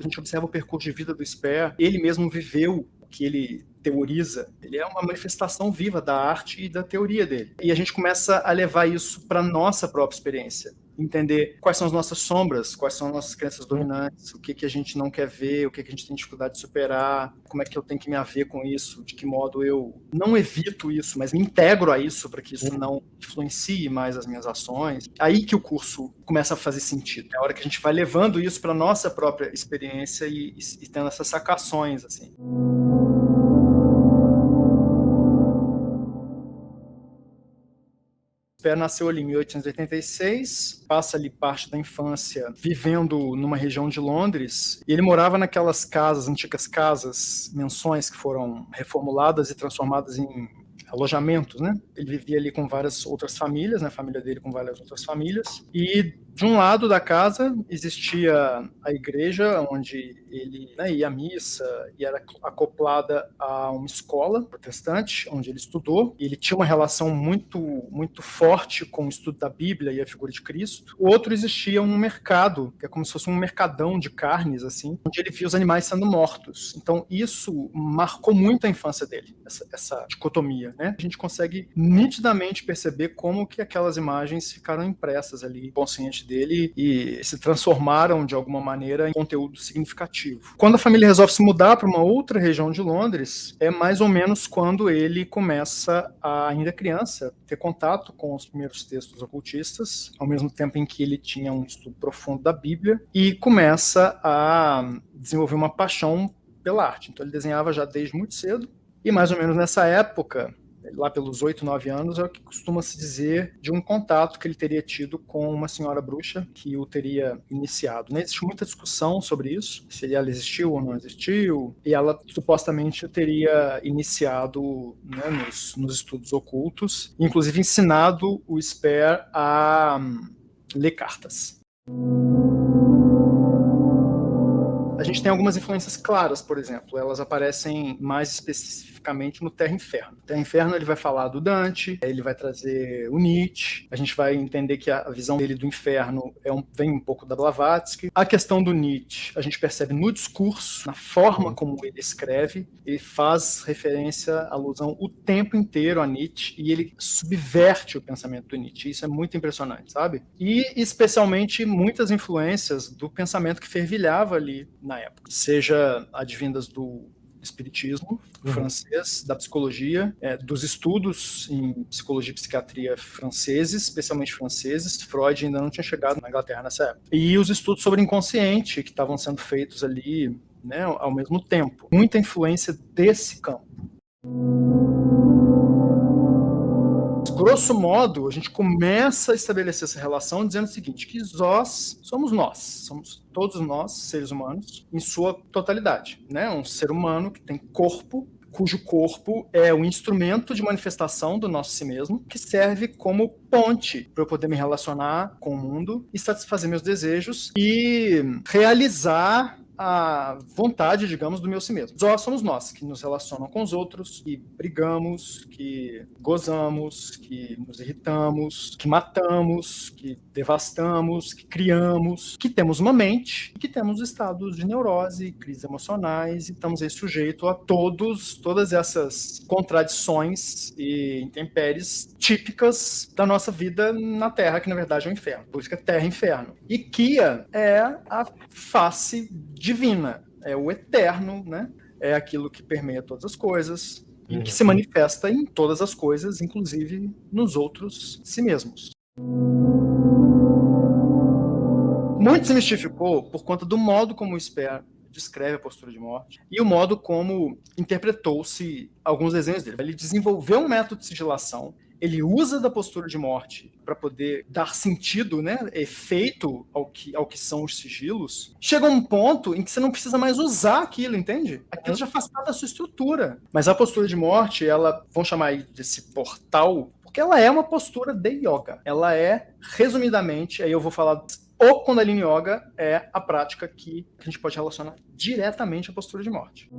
A gente observa o percurso de vida do Sper, ele mesmo viveu o que ele teoriza, ele é uma manifestação viva da arte e da teoria dele. E a gente começa a levar isso para a nossa própria experiência. Entender quais são as nossas sombras, quais são as nossas crenças dominantes, o que a gente não quer ver, o que a gente tem dificuldade de superar, como é que eu tenho que me haver com isso, de que modo eu não evito isso, mas me integro a isso para que isso não influencie mais as minhas ações. Aí que o curso começa a fazer sentido. É a hora que a gente vai levando isso para a nossa própria experiência e tendo essas sacações, assim. Sper nasceu ali em 1886, passa ali parte da infância vivendo numa região de Londres, e ele morava naquelas casas, antigas casas, mansões que foram reformuladas e transformadas em alojamentos, né? Ele vivia ali com várias outras famílias, né? A família dele com várias outras famílias, e de um lado da casa existia a igreja onde ele, né, ia à missa e era acoplada a uma escola protestante onde ele estudou. E ele tinha uma relação muito forte com o estudo da Bíblia e a figura de Cristo. O outro existia um mercado, que é como se fosse um mercadão de carnes, assim, onde ele via os animais sendo mortos. Então isso marcou muito a infância dele, essa dicotomia, né? A gente consegue nitidamente perceber como que aquelas imagens ficaram impressas ali no consciente dele e se transformaram de alguma maneira em conteúdo significativo. Quando a família resolve se mudar para uma outra região de Londres, é mais ou menos quando ele começa, ainda criança, ter contato com os primeiros textos ocultistas, ao mesmo tempo em que ele tinha um estudo profundo da Bíblia, e começa a desenvolver uma paixão pela arte. Então ele desenhava já desde muito cedo, e mais ou menos nessa época, lá pelos 8, 9 anos, é o que costuma se dizer de um contato que ele teria tido com uma senhora bruxa que o teria iniciado. Né? Existe muita discussão sobre isso, se ela existiu ou não existiu, e ela supostamente o teria iniciado, né, nos estudos ocultos, inclusive ensinado o Sper a ler cartas. A gente tem algumas influências claras, por exemplo, elas aparecem mais especificamente no Terra e Inferno. No Terra e Inferno ele vai falar do Dante, ele vai trazer o Nietzsche, a gente vai entender que a visão dele do inferno vem um pouco da Blavatsky. A questão do Nietzsche, a gente percebe no discurso, na forma como ele escreve, ele faz referência, alusão o tempo inteiro a Nietzsche e ele subverte o pensamento do Nietzsche. Isso é muito impressionante, sabe? E especialmente muitas influências do pensamento que fervilhava ali na época, seja advindas do espiritismo francês, da psicologia, dos estudos em psicologia e psiquiatria franceses, especialmente franceses. Freud ainda não tinha chegado na Inglaterra nessa época. E os estudos sobre inconsciente que estavam sendo feitos ali, né, ao mesmo tempo. Muita influência desse campo. Grosso modo, a gente começa a estabelecer essa relação dizendo o seguinte, que nós somos todos nós, seres humanos, em sua totalidade, né? Um ser humano que tem corpo, cujo corpo é o instrumento de manifestação do nosso si mesmo, que serve como ponte para eu poder me relacionar com o mundo e satisfazer meus desejos e realizar a vontade, digamos, do meu si mesmo. Nós somos nós que nos relacionam com os outros, que brigamos, que gozamos, que nos irritamos, que matamos, que devastamos, que criamos, que temos uma mente e que temos estados de neurose, crises emocionais e estamos aí sujeitos a todas essas contradições e intempéries típicas da nossa vida na Terra, que na verdade é o inferno. Por isso que é Terra e Inferno. E Kia é a face divina, é o eterno, né? É aquilo que permeia todas as coisas e que se manifesta em todas as coisas, inclusive nos outros si mesmos. Muito se mistificou por conta do modo como o Sper descreve a postura de morte e o modo como interpretou-se alguns desenhos dele. Ele desenvolveu um método de sigilação, ele usa da postura de morte para poder dar sentido, né, efeito ao que são os sigilos. Chega um ponto em que você não precisa mais usar aquilo, entende? Aquilo já faz parte da sua estrutura. Mas a postura de morte, ela, vamos chamar aí desse portal, porque ela é uma postura de yoga. Ela é, resumidamente, aí eu vou falar... O Kundalini Yoga é a prática que a gente pode relacionar diretamente à postura de morte.